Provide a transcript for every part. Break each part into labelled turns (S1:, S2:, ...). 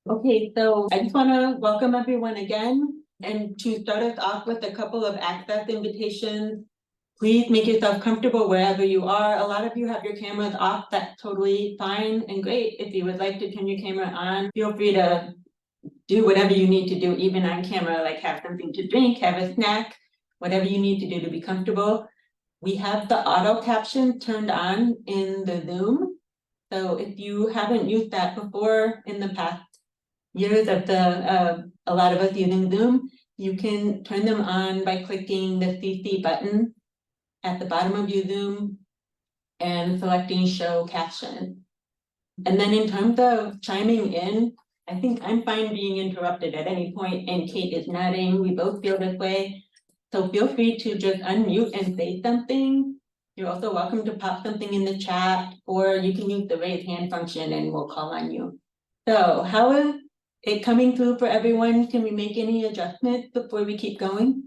S1: Okay, so I just want to welcome everyone again, and to start us off with a couple of access invitations. Please make yourself comfortable wherever you are. A lot of you have your cameras off. That's totally fine and great. If you would like to turn your camera on, feel free to do whatever you need to do, even on camera, like have something to drink, have a snack, whatever you need to do to be comfortable. We have the auto caption turned on in the Zoom. So if you haven't used that before in the past years of a lot of us using Zoom, you can turn them on by clicking the CC button at the bottom of your Zoom and selecting show caption. And then in terms of chiming in, I think I'm fine being interrupted at any point, and Kate is nodding. We both feel this way. So feel free to just unmute and say something. You're also welcome to pop something in the chat, or you can use the raise hand function and we'll call on you. So how is it coming through for everyone? Can we make any adjustments before we keep going?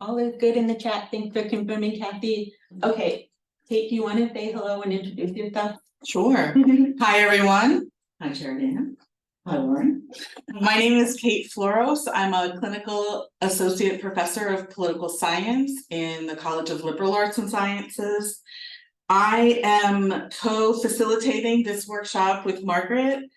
S1: All is good in the chat. Thanks for confirming, Kathy. Okay, Kate, do you want to say hello and introduce yourself?
S2: Sure. Hi, everyone. Hi, Sheridan. Hi, Lauren. My name is Kate Floros. I'm a clinical associate professor of political science in the College of Liberal Arts and Sciences. I am co-facilitating this workshop with Margaret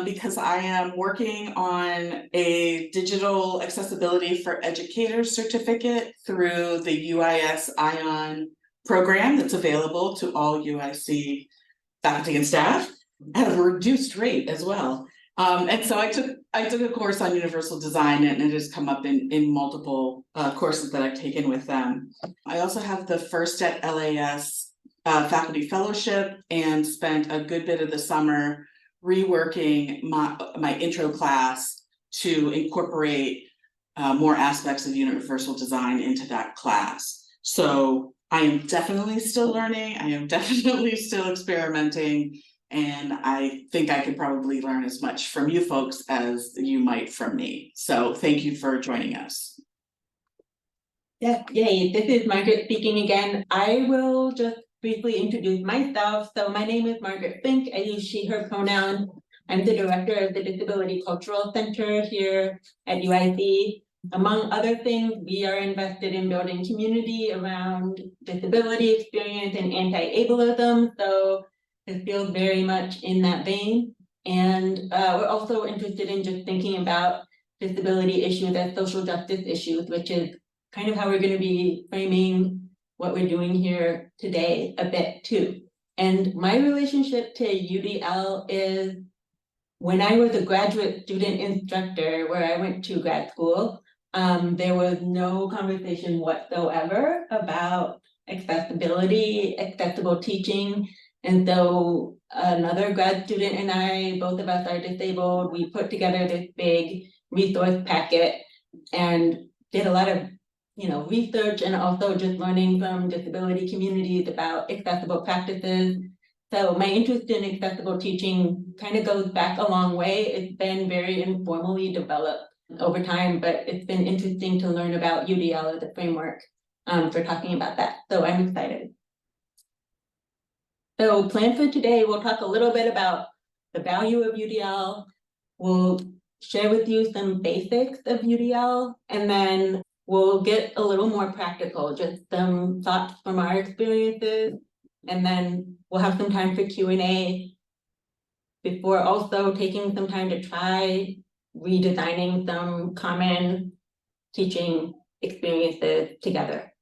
S2: because I am working on a digital accessibility for educators certificate through the UIS ION program that's available to all UIC faculty and staff at a reduced rate as well. And so I took a course on universal design, and it has come up in multiple courses that I've taken with them. I also have the First at LAS faculty fellowship and spent a good bit of the summer reworking my intro class to incorporate more aspects of universal design into that class. So I am definitely still learning. I am definitely still experimenting. And I think I could probably learn as much from you folks as you might from me. So thank you for joining us.
S1: Yes, yay. This is Margaret speaking again. I will just briefly introduce myself. So my name is Margaret Fink. I use she, her pronouns. I'm the director of the Disability Cultural Center here at UIC. Among other things, we are invested in building community around disability experience and anti-ableism. So it feels very much in that vein. And we're also interested in just thinking about disability issues as social justice issues, which is kind of how we're going to be framing what we're doing here today a bit too. And my relationship to UDL is when I was a graduate student instructor where I went to grad school, there was no conversation whatsoever about accessibility, accessible teaching. And so another grad student and I, both of us are disabled. We put together this big resource packet and did a lot of research and also just learning from disability communities about accessible practices. So my interest in accessible teaching kind of goes back a long way. It's been very informally developed over time, but it's been interesting to learn about UDL as a framework for talking about that. So I'm excited. So plan for today, we'll talk a little bit about the value of UDL. We'll share with you some basics of UDL, and then we'll get a little more practical, just some thoughts from our experiences, and then we'll have some time for Q&A before also taking some time to try redesigning some common teaching experiences together.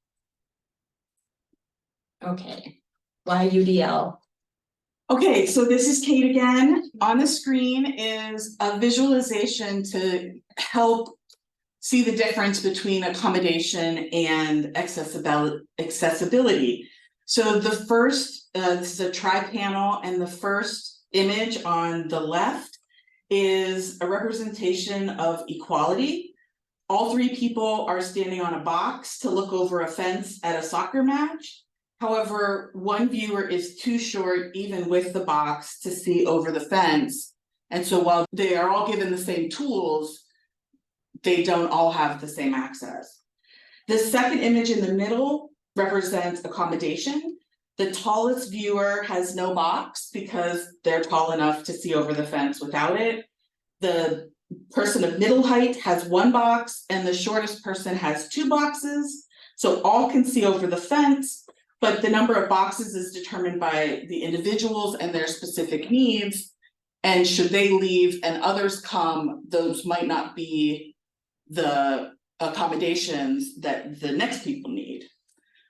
S1: Okay, why UDL?
S2: Okay, so this is Kate again. On the screen is a visualization to help see the difference between accommodation and accessibility. So the first, this is a tri-panel, and the first image on the left is a representation of equality. All three people are standing on a box to look over a fence at a soccer match. However, one viewer is too short, even with the box, to see over the fence. And so while they are all given the same tools, they don't all have the same access. The second image in the middle represents accommodation. The tallest viewer has no box because they're tall enough to see over the fence without it. the person of middle height has one box and the shortest person has two boxes. So all can see over the fence, but the number of boxes is determined by the individuals and their specific needs. And should they leave and others come, those might not be the accommodations that the next people need.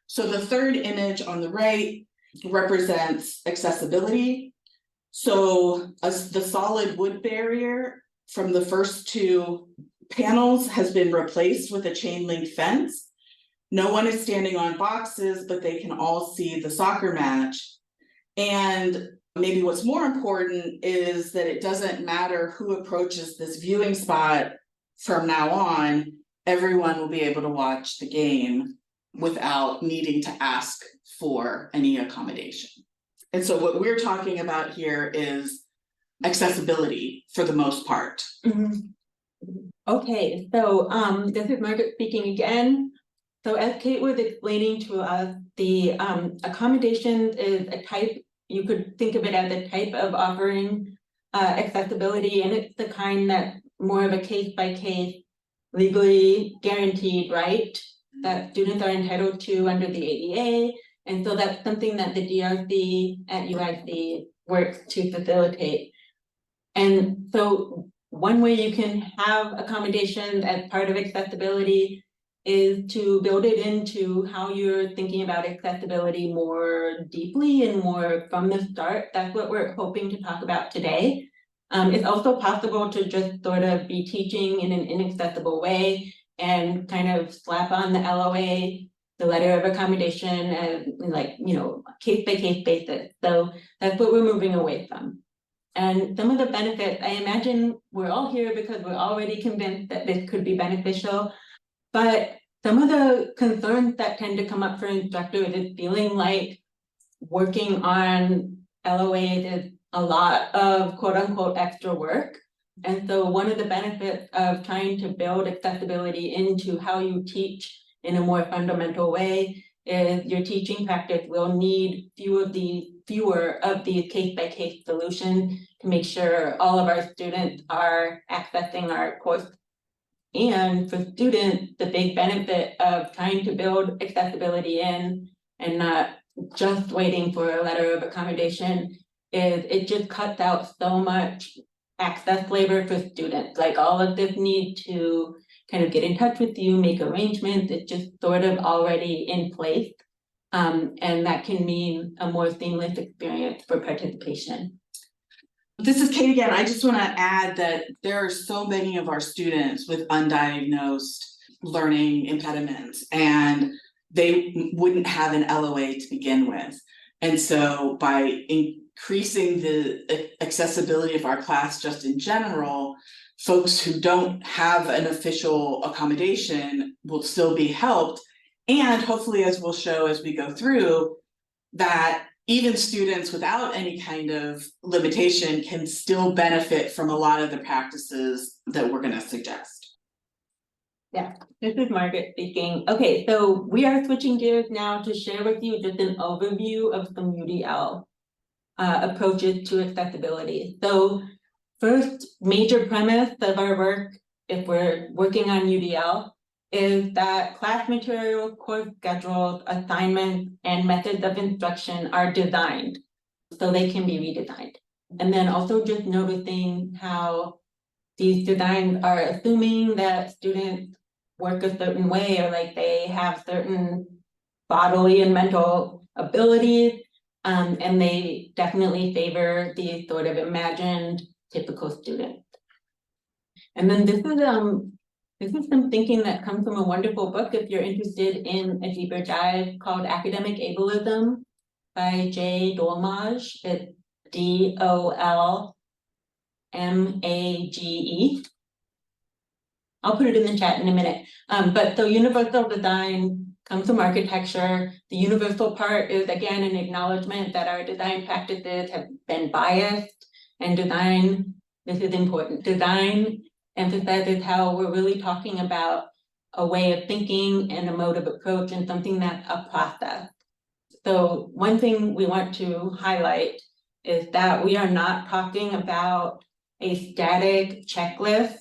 S2: So the third image on the right represents accessibility. So the solid wood barrier from the first two panels has been replaced with a chain link fence. No one is standing on boxes, but they can all see the soccer match. And maybe what's more important is that it doesn't matter who approaches this viewing spot from now on, everyone will be able to watch the game without needing to ask for any accommodation. And so what we're talking about here is accessibility for the most part.
S1: Okay, so this is Margaret speaking again. So as Kate was explaining to us, the accommodation is a type, you could think of it as a type of offering accessibility, and it's the kind that more of a case-by-case legally guaranteed right that students are entitled to under the ADA. And so that's something that the DRC at UIC works to facilitate. And so one way you can have accommodations as part of accessibility is to build it into how you're thinking about accessibility more deeply and more from the start. That's what we're hoping to talk about today. It's also possible to just sort of be teaching in an inaccessible way and kind of slap on the LOA, the letter of accommodation, as like, you know, case-by-case basis. So that's what we're moving away from. And some of the benefits, I imagine we're all here because we're already convinced that this could be beneficial. But some of the concerns that tend to come up for instructors is feeling like working on LOAs is a lot of quote unquote extra work. And so one of the benefits of trying to build accessibility into how you teach in a more fundamental way is your teaching practice will need fewer of these case-by-case solutions to make sure all of our students are accessing our course. And for students, the big benefit of trying to build accessibility in and not just waiting for a letter of accommodation is it just cuts out so much access labor for students. Like all of this need to kind of get in touch with you, make arrangements, it's just sort of already in place. And that can mean a more seamless experience for participation.
S2: This is Kate again. I just want to add that there are so many of our students with undiagnosed learning impediments, and they wouldn't have an LOA to begin with. And so by increasing the accessibility of our class just in general, folks who don't have an official accommodation will still be helped. And hopefully, as we'll show as we go through, that even students without any kind of limitation can still benefit from a lot of the practices that we're going to suggest.
S1: Yeah, this is Margaret speaking. Okay, so we are switching gears now to share with you just an overview of some UDL approaches to accessibility. So first major premise of our work, if we're working on UDL, is that class materials, course schedules, assignments, and methods of instruction are designed so they can be redesigned. And then also just noticing how these designs are assuming that students work a certain way or like they have certain bodily and mental abilities, and they definitely favor the sort of imagined typical student. And then this is some thinking that comes from a wonderful book if you're interested in a deeper dive called Academic Ableism by J. Dolmage. It's D-O-L-M-A-G-E. I'll put it in the chat in a minute. But so universal design comes from architecture. The universal part is again an acknowledgement that our design practices have been biased, and design, this is important, design emphasizes how we're really talking about a way of thinking and a mode of approach and something that's a process. So one thing we want to highlight is that we are not talking about a static checklist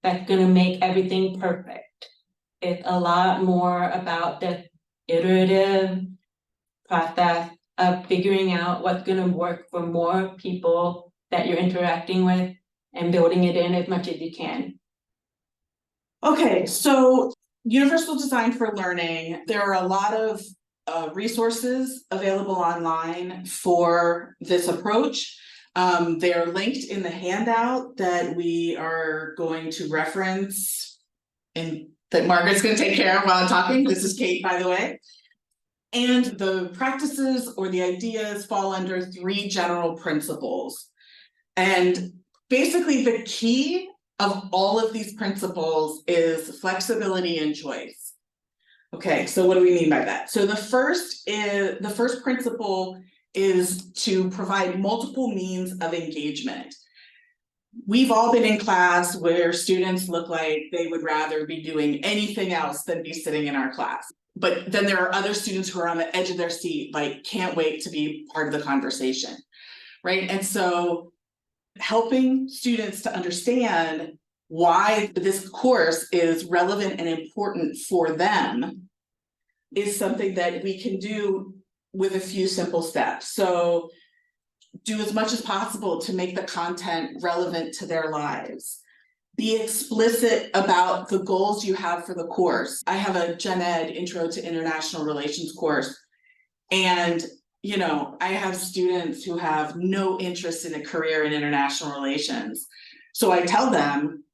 S1: that's gonna make everything perfect. It's a lot more about the iterative process of figuring out what's gonna work for more people that you're interacting with and building it in as much as you can.
S2: Okay, so universal design for learning, there are a lot of resources available online for this approach. They're linked in the handout that we are going to reference and that Margaret's going to take care of while I'm talking. This is Kate, by the way. And the practices or the ideas fall under 3 general principles. And basically the key of all of these principles is flexibility and choice. Okay, so what do we mean by that? So the first principle is to provide multiple means of engagement. We've all been in class where students look like they would rather be doing anything else than be sitting in our class. But then there are other students who are on the edge of their seat, like can't wait to be part of the conversation, right? And so helping students to understand why this course is relevant and important for them is something that we can do with a few simple steps. So do as much as possible to make the content relevant to their lives. Be explicit about the goals you have for the course. I have a Gen Ed Intro to International Relations course, and I have students who have no interest in a career in international relations. So I tell them,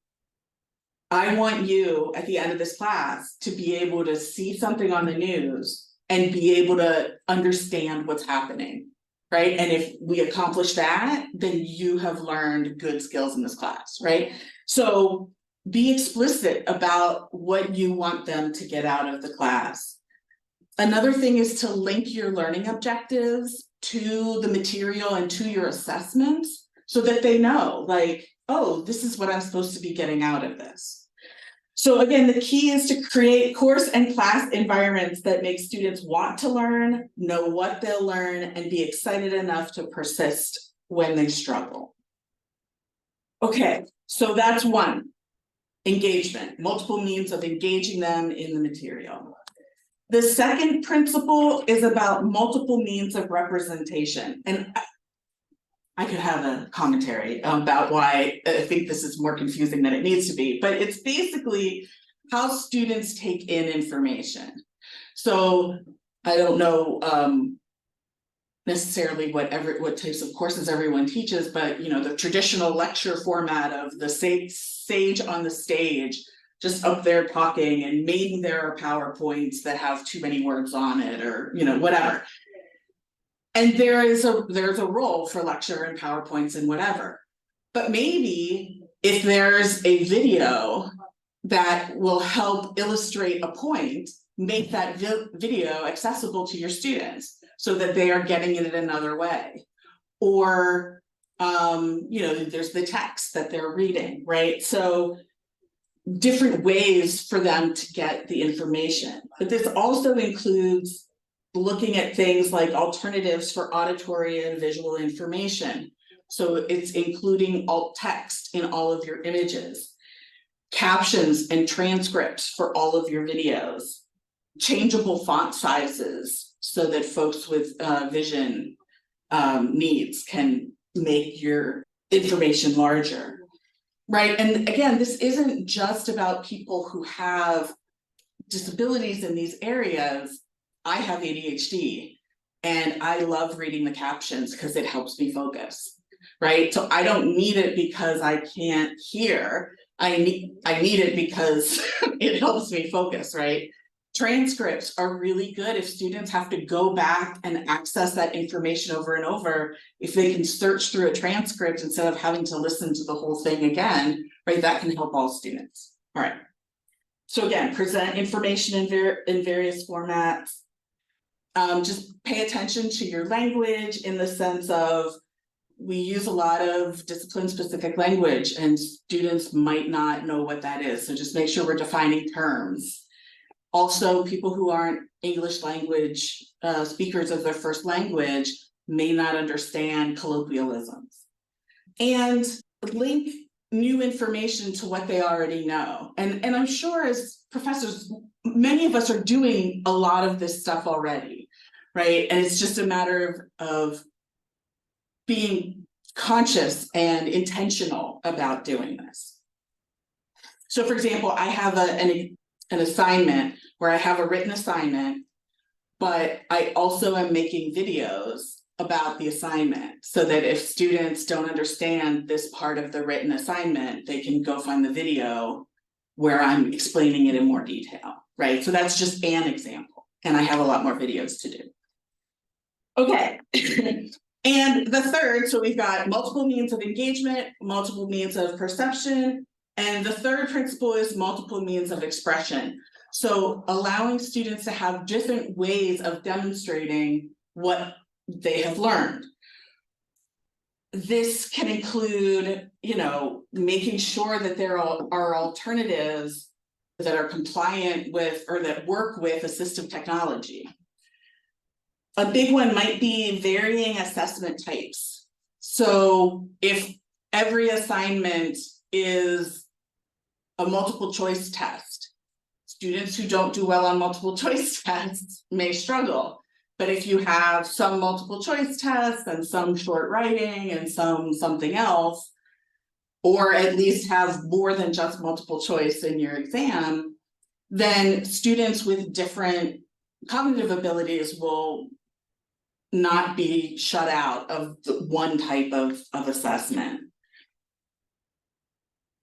S2: I want you at the end of this class to be able to see something on the news and be able to understand what's happening, right? And if we accomplish that, then you have learned good skills in this class, right? So be explicit about what you want them to get out of the class. Another thing is to link your learning objectives to the material and to your assessments so that they know, like, oh, this is what I'm supposed to be getting out of this. So again, the key is to create course and class environments that make students want to learn, know what they'll learn, and be excited enough to persist when they struggle. Okay, so that's one, engagement, multiple means of engaging them in the material. The second principle is about multiple means of representation. And I could have a commentary about why I think this is more confusing than it needs to be, but it's basically how students take in information. So I don't know necessarily what types of courses everyone teaches, but the traditional lecture format of the sage on the stage, just up there talking, and maybe there are PowerPoints that have too many words on it, or whatever. And there's a role for lecture and PowerPoints and whatever. But maybe if there's a video that will help illustrate a point, make that video accessible to your students so that they are getting it in another way. Or there's the text that they're reading, right? So different ways for them to get the information. But this also includes looking at things like alternatives for auditory and visual information. So it's including alt text in all of your images, captions and transcripts for all of your videos, changeable font sizes so that folks with vision needs can make your information larger. Right, and again, this isn't just about people who have disabilities in these areas. I have ADHD and I love reading the captions because it helps me focus, right? So I don't need it because I can't hear. I need it because it helps me focus, right? Transcripts are really good if students have to go back and access that information over and over. If they can search through a transcript instead of having to listen to the whole thing again, right, that can help all students. All right. So again, present information in various formats. Just pay attention to your language in the sense of we use a lot of discipline-specific language and students might not know what that is. So just make sure we're defining terms. Also, people who aren't English language speakers as their first language may not understand colloquialisms. And link new information to what they already know. And I'm sure as professors, many of us are doing a lot of this stuff already, right? And it's just a matter of being conscious and intentional about doing this. So for example, I have an assignment where I have a written assignment, but I also am making videos about the assignment so that if students don't understand this part of the written assignment, they can go find the video where I'm explaining it in more detail, right? So that's just an example, and I have a lot more videos to do. Okay. And the third, so we've got multiple means of engagement, multiple means of perception, and the third principle is multiple means of expression. So allowing students to have different ways of demonstrating what they have learned. This can include, making sure that there are alternatives that are compliant with or that work with assistive technology. A big one might be varying assessment types. So if every assignment is a multiple choice test, students who don't do well on multiple choice tests may struggle. But if you have some multiple choice tests and some short writing and some something else, or at least have more than just multiple choice in your exam, then students with different cognitive abilities will not be shut out of one type of assessment.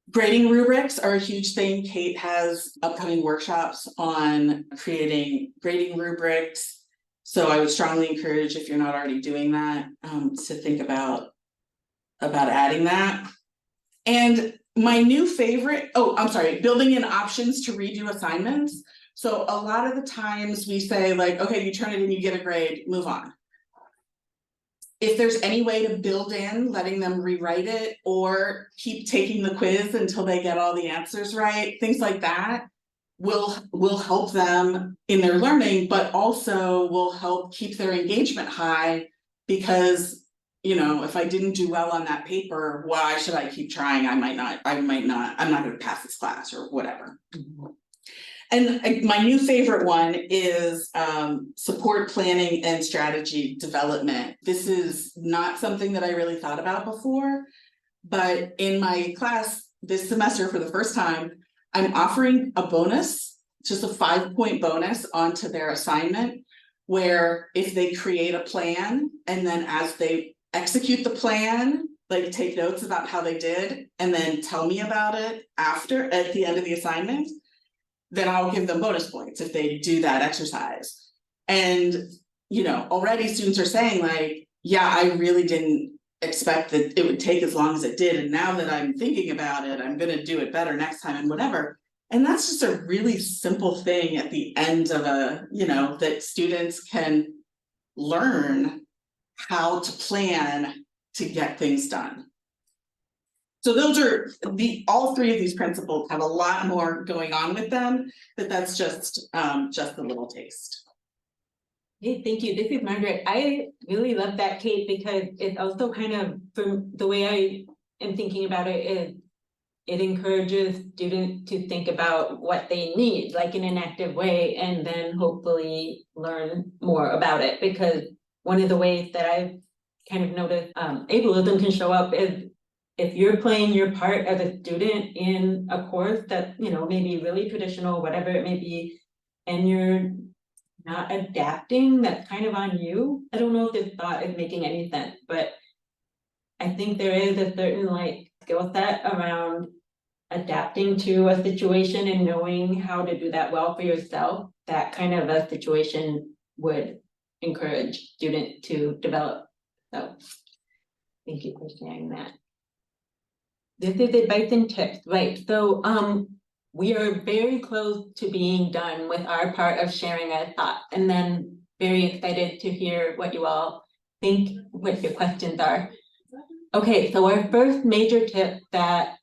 S2: Grading rubrics are a huge thing. CATE has upcoming workshops on creating grading rubrics. So I would strongly encourage, if you're not already doing that, to think about adding that. And my new favorite, building in options to redo assignments. So a lot of the times we say like, okay, you turn it in, you get a grade, move on. If there's any way to build in letting them rewrite it or keep taking the quiz until they get all the answers right, things like that will help them in their learning, but also will help keep their engagement high because, if I didn't do well on that paper, why should I keep trying? I'm not going to pass this class or whatever. Mm-hmm. And my new favorite one is support planning and strategy development. This is not something that I really thought about before, but in my class this semester for the first time, I'm offering a bonus, just a 5-point bonus onto their assignment, where if they create a plan and then as they execute the plan, like take notes about how they did and then tell me about it at the end of the assignment, then I'll give them bonus points if they do that exercise. And, already students are saying like, yeah, I really didn't expect that it would take as long as it did. And now that I'm thinking about it, I'm going to do it better next time and whatever. And that's just a really simple thing at the end of that students can learn how to plan to get things done. So those are all three of these principles have a lot more going on with them, but that's just a little taste.
S1: Hey, thank you. This is Margaret. I really love that, CATE, because it's also kind of, from the way I am thinking about it, is it encourages students to think about what they need, like in an active way, and then hopefully learn more about it. Because one of the ways that I've kind of noticed ableism can show up is if you're playing your part as a student in a course that, maybe really traditional, whatever it may be, and you're not adapting, that's kind of on you. I don't know if this thought is making any sense, but I think there is a certain skill set around adapting to a situation and knowing how to do that well for yourself. That kind of a situation would encourage students to develop. So thank you for sharing that. This is advice and tips, right? So we are very close to being done with our part of sharing our thoughts, and then very excited to hear what you all think, what your questions are. Okay, so our first major tip that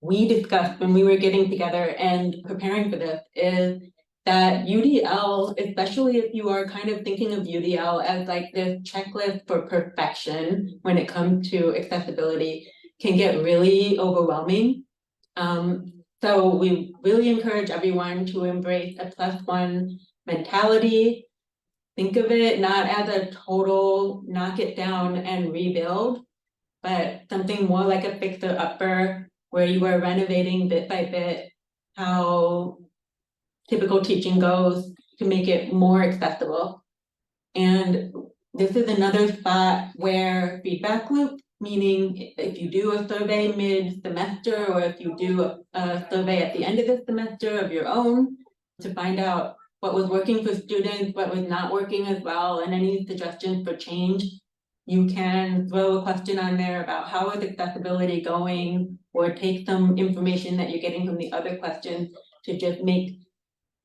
S1: we discussed when we were getting together and preparing for this is that UDL, especially if you are kind of thinking of UDL as this checklist for perfection when it comes to accessibility, can get really overwhelming. So we really encourage everyone to embrace a +1 mentality. Think of it not as a total knock it down and rebuild, but something more like a fixer upper, where you are renovating bit by bit how typical teaching goes to make it more accessible. And this is another spot where feedback loop, meaning if you do a survey mid-semester, or if you do a survey at the end of the semester of your own to find out what was working for students, what was not working as well, and any suggestions for change, you can throw a question on there about how is accessibility going, or take some information that you're getting from the other questions to just make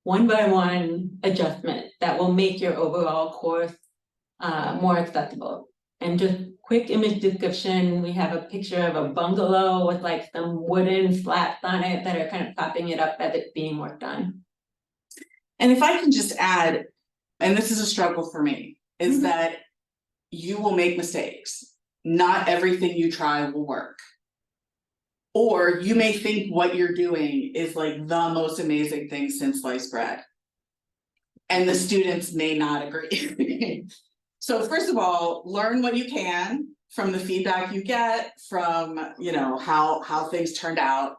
S1: one-by-one adjustment that will make your overall course more accessible. And just quick image description, we have a picture of a bungalow with like some wooden slats on it that are kind of propping it up as it's being worked on.
S2: And if I can just add, and this is a struggle for me, is that you will make mistakes. Not everything you try will work. Or you may think what you're doing is like the most amazing thing since sliced bread. And the students may not agree. So first of all, learn what you can from the feedback you get, from how things turned out.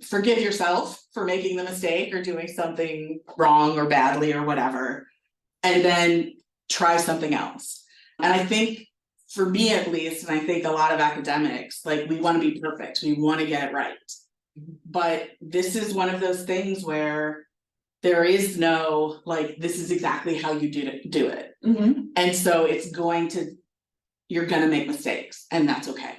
S2: Forgive yourself for making the mistake or doing something wrong or badly or whatever, and then try something else. And I think for me at least, and I think a lot of academics, like we want to be perfect, we want to get it right. But this is one of those things where there is no, like, this is exactly how you do it. And so you're gonna make mistakes, and that's okay.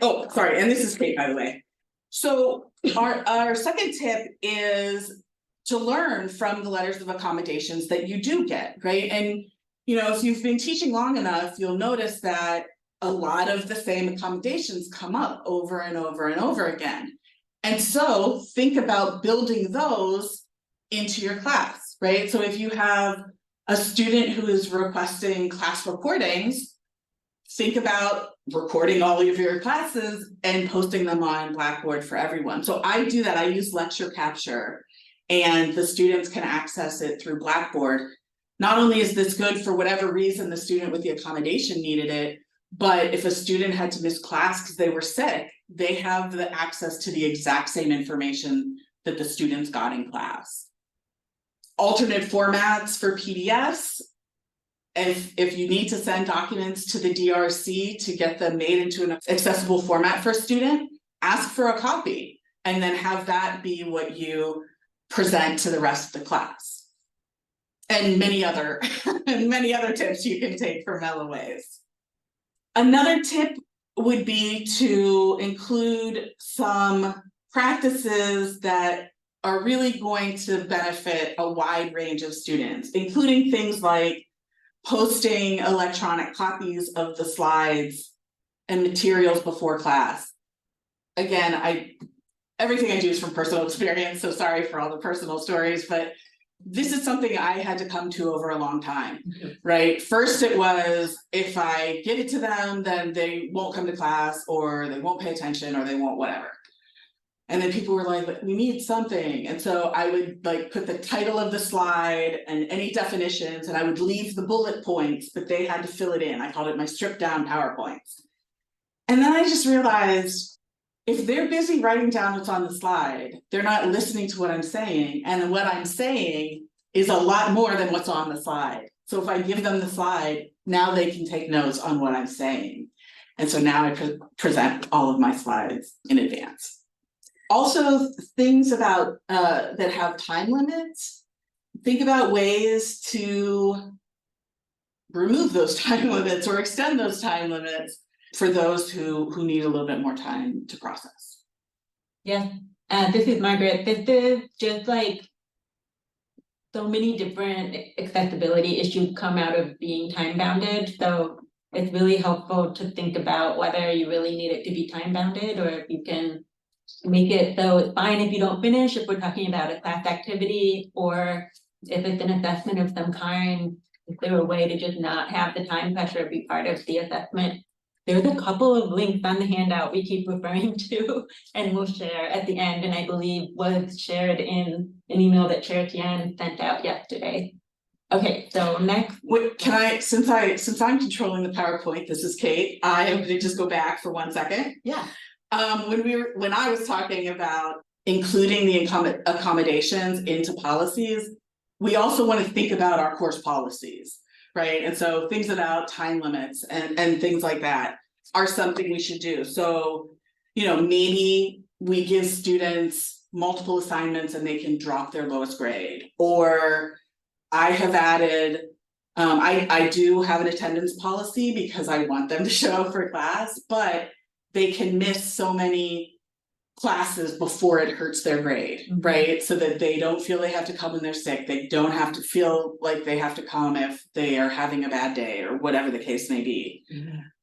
S2: Oh, sorry, and this is Kate, by the way. So our second tip is to learn from the letters of accommodations that you do get, right? And if you've been teaching long enough, you'll notice that a lot of the same accommodations come up over and over and over again. And so think about building those into your class, right? So if you have a student who is requesting class recordings, think about recording all of your classes and posting them on Blackboard for everyone. So I do that. I use lecture capture, and the students can access it through Blackboard. Not only is this good for whatever reason the student with the accommodation needed it, but if a student had to miss class because they were sick, they have the access to the exact same information that the students got in class. Alternate formats for PDFs. If you need to send documents to the DRC to get them made into an accessible format for a student, ask for a copy and then have that be what you present to the rest of the class. And many other tips you can take from LOAs. Another tip would be to include some practices that are really going to benefit a wide range of students, including things like posting electronic copies of the slides and materials before class. Again, everything I do is from personal experience, so sorry for all the personal stories, but this is something I had to come to over a long time, right? First it was, if I give it to them, then they won't come to class, or they won't pay attention, or they won't whatever. And then people were like, we need something. And so I would like put the title of the slide and any definitions, and I would leave the bullet points, but they had to fill it in. I called it my stripped down PowerPoints. And then I just realized, if they're busy writing down what's on the slide, they're not listening to what I'm saying. And what I'm saying is a lot more than what's on the slide. So if I give them the slide, now they can take notes on what I'm saying. And so now I present all of my slides in advance. Also, things about that have time limits. Think about ways to remove those time limits or extend those time limits for those who need a little bit more time to process.
S1: Yes, this is Margaret. This is just like so many different accessibility issues come out of being time bounded. So it's really helpful to think about whether you really need it to be time bounded, or if you can make it so it's fine if you don't finish, if we're talking about a class activity, or if it's an assessment of some kind, is there a way to just not have the time pressure be part of the assessment? there's a couple of links on the handout we keep referring to and we'll share at the end, and I believe was shared in an email that Chair Tian sent out yesterday. Okay, so next.
S2: Wait, can I, since I'm controlling the PowerPoint, this is Kate, I am gonna just go back for 1 second.
S1: Yeah.
S2: When I was talking about including the accommodations into policies, we also want to think about our course policies, right? And so things about time limits and things like that are something we should do. So, you know, maybe we give students multiple assignments and they can drop their lowest grade, or I have added, I do have an attendance policy because I want them to show up for class, but they can miss so many classes before it hurts their grade, right? So that they don't feel they have to come when they're sick. They don't have to feel like they have to come if they are having a bad day or whatever the case may be.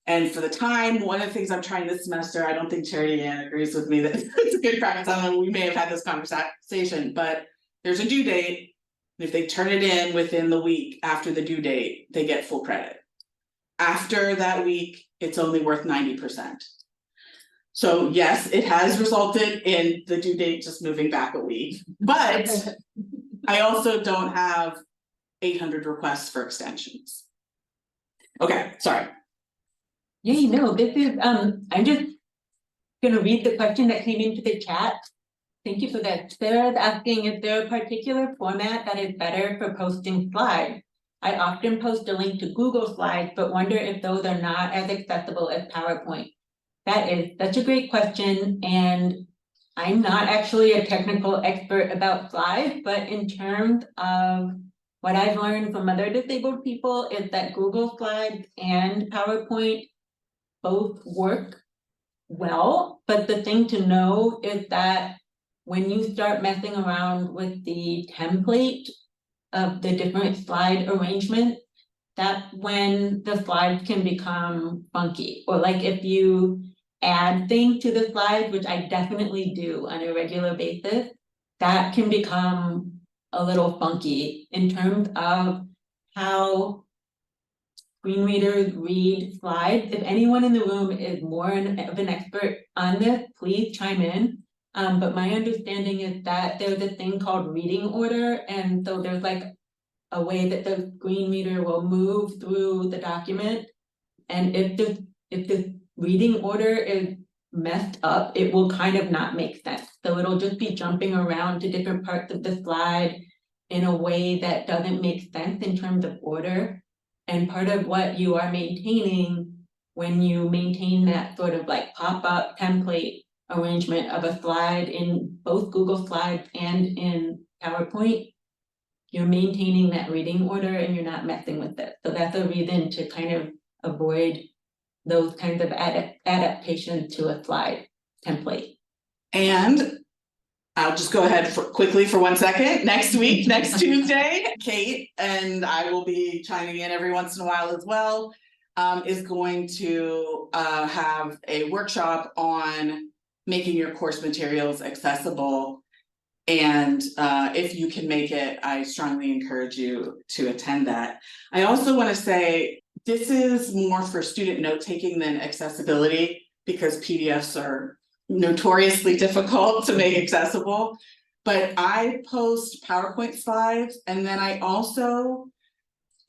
S2: And for the time, one of the things I'm trying this semester, I don't think Charity Ann agrees with me that it's a good practice. I don't know, we may have had this conversation, but there's a due date. If they turn it in within the week after the due date, they get full credit. After that week, it's only worth 90%. So yes, it has resulted in the due date just moving back a week, but I also don't have 800 requests for extensions. Okay, sorry.
S1: Yeah, you know, this is, I'm just gonna read the question that came into the chat. Thank you for that. Sarah's asking, is there a particular format that is better for posting slides? I often post a link to Google Slides, but wonder if those are not as accessible as PowerPoint. That is such a great question, and I'm not actually a technical expert about slides, but in terms of what I've learned from other disabled people is that Google Slides and PowerPoint both work well, but the thing to know is that when you start messing around with the template of the different slide arrangement, that's when the slides can become funky. Or like if you add things to the slides, which I definitely do on a regular basis, that can become a little funky in terms of how screen readers read slides. If anyone in the room is more of an expert on this, please chime in. But my understanding is that there's a thing called reading order, and so there's like a way that the screen reader will move through the document, and if the reading order is messed up, it will kind of not make sense. So it'll just be jumping around to different parts of the slide in a way that doesn't make sense in terms of order. And part of what you are maintaining when you maintain that sort of like pop-up template arrangement of a slide in both Google Slides and in PowerPoint, you're maintaining that reading order and you're not messing with it. So that's a reason to kind of avoid those kinds of adaptations to a slide template.
S2: And I'll just go ahead quickly for 1 second. Next week, next Tuesday, Kate, and I will be chiming in every once in a while as well, is going to have a workshop on making your course materials accessible. And if you can make it, I strongly encourage you to attend that. I also want to say this is more for student note-taking than accessibility, because PDFs are notoriously difficult to make accessible. But I post PowerPoint slides, and then I also,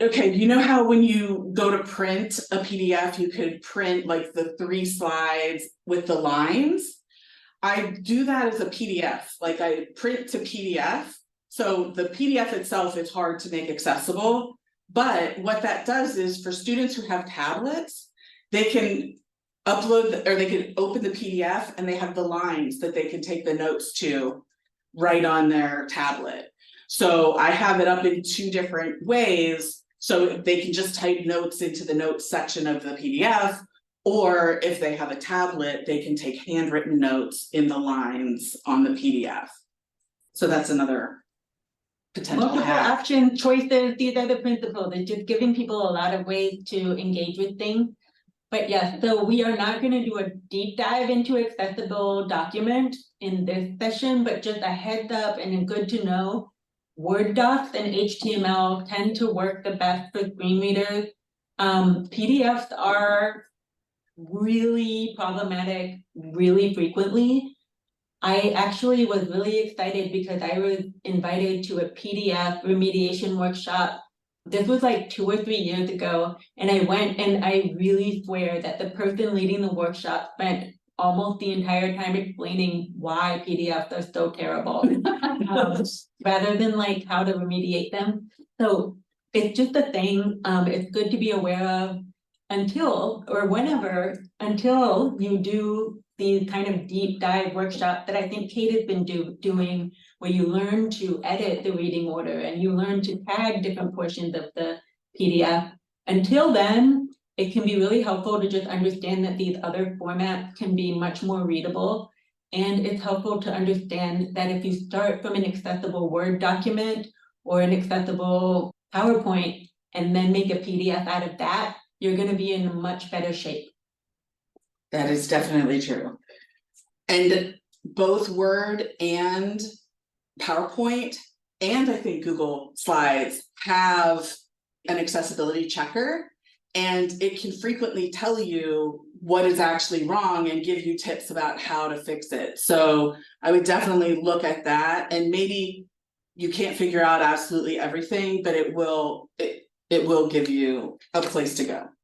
S2: okay, you know how when you go to print a PDF, you could print like the 3 slides with the lines? I do that as a PDF, like I print to PDF. So the PDF itself is hard to make accessible, but what that does is for students who have tablets, they can upload or they can open the PDF and they have the lines that they can take the notes to right on their tablet. So I have it up in 2 different ways. So they can just type notes into the notes section of the PDF, or if they have a tablet, they can take handwritten notes in the lines on the PDF. So that's another potential
S1: Multiple
S2: hack.
S1: option choices, these are the principles. It's just giving people a lot of ways to engage with things. But yes, so we are not going to do a deep dive into accessible document in this session, but just a heads up and good to know. Word docs and HTML tend to work the best for screen readers. PDFs are really problematic really frequently. I actually was really excited because I was invited to a PDF remediation workshop. This was like 2 or 3 years ago, and I went, and I really swear that the person leading the workshop spent almost the entire time explaining why PDFs are so terrible. Rather than like how to remediate them. So it's just a thing, it's good to be aware of until you do these kind of deep dive workshops that I think Kate has been doing, where you learn to edit the reading order and you learn to tag different portions of the PDF. Until then, it can be really helpful to just understand that these other formats can be much more readable. And it's helpful to understand that if you start from an accessible Word document or an accessible PowerPoint and then make a PDF out of that, you're gonna be in much better shape.
S2: That is definitely true. And both Word and PowerPoint, and I think Google Slides have an accessibility checker, and it can frequently tell you what is actually wrong and give you tips about how to fix it. So I would definitely look at that, and maybe you can't figure out absolutely everything, but it will give you a place to go.